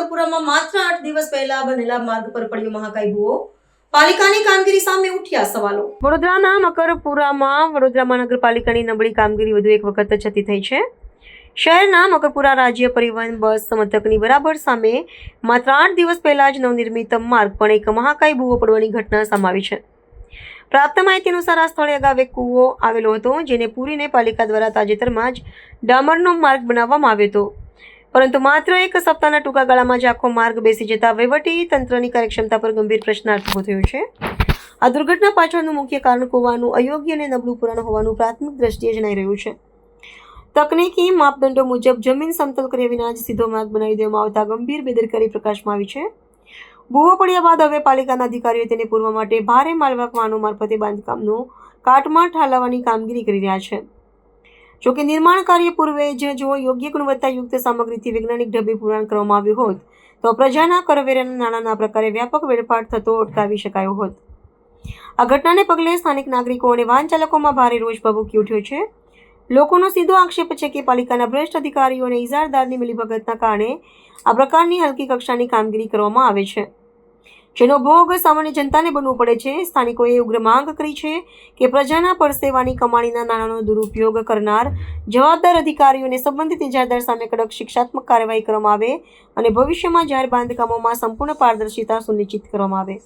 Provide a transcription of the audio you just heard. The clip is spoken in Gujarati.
મકરપુરામાં માત્ર 8 દિવસ પહેલા બનેલા માર્ગ પર પડ્યો મહાકાય ભૂવો. પાલિકાની કામગીરી સામે ઉઠ્યા સવાલો. વડોદરાના મકરપુરામાં વડોદરા મહાનગરપાલિકાની નબળી કામગીરી વધુ એક વખત છતી થઈ છે. શહેરના મકરપુરા રાજ્ય પરિવહન બસ મથકની બરાબર સામે માત્ર 8 દિવસ પહેલા જ નવનિર્મિત માર્ગ પણ એક મહાકાય ભૂવો પડવાની ઘટના સામે આવી છે. પ્રાપ્ત માહિતી અનુસાર આ સ્થળે અગાઉ એક કૂવો આવેલો હતો, જેને પૂરીને પાલિકા દ્વારા તાજેતરમાં જ ડામરનો માર્ગ બનાવવામાં આવ્યો હતો. પરંતુ માત્ર એક સપ્તાહના ટૂંકા ગાળામાં જ આખો માર્ગ બેસી જતા વહીવટી તંત્રની કાર્યક્ષમતા પર ગંભીર પ્રશ્નાર્થ ઊભો થયો છે. આ દુર્ઘટના પાછળનું મુખ્ય કારણ કૂવાનું અયોગ્ય અને નબળું પુરાણ હોવાનું પ્રાથમિક દ્રષ્ટિએ જણાઈ રહ્યું છે. તકનીકી માપદંડો મુજબ જમીન સમતલ કર્યા વિના જ સીધો માર્ગ બનાવી દેવામાં આવતા ગંભીર બેદરકારી પ્રકાશમાં આવી છે. ભૂવો પડ્યા બાદ હવે પાલિકાના અધિકારીઓ તેને પૂરવા માટે ભારે માલવાહક વાહનો મારફતે બાંધકામનો કાટમાળ ઠાલવવાની કામગીરી કરી રહ્યા છે. જોકે નિર્માણ કાર્ય પૂર્વે જ જો યોગ્ય ગુણવત્તાયુક્ત સામગ્રીથી વૈજ્ઞાનિક ઢબે પુરાણ કરવામાં આવ્યું હોત તો પ્રજાના કરવેરાના નાણાંના પ્રકારે વ્યાપક વેડફાટ થતો અટકાવી શકાયો હોત. આ ઘટનાને પગલે સ્થાનિક નાગરિકો અને વાહન ચાલકોમાં ભારે રોષ ભભૂકી ઉઠ્યો છે. લોકોનો સીધો આક્ષેપ છે કે પાલિકાના ભ્રષ્ટ અધિકારીઓ અને ઇજારદારની મિલીભગતના કારણે આ પ્રકારની હલકી કક્ષાની કામગીરી કરવામાં આવે છે, જેનો ભોગ સામાન્ય જનતાને બનવું પડે છે. સ્થાનિકોએ ઉગ્ર માંગ કરી છે કે પ્રજાના પરસેવાની કમાણીના નાણાંનો દુરુપયોગ કરનાર જવાબદાર અધિકારીઓ અને સંબંધિત ઇજારદાર સામે કડક શિક્ષાત્મક કાર્યવાહી કરવામાં આવે અને ભવિષ્યમાં જાહેર બાંધકામોમાં સંપૂર્ણ પારદર્શિતા સુનિશ્ચિત કરવામાં આવે.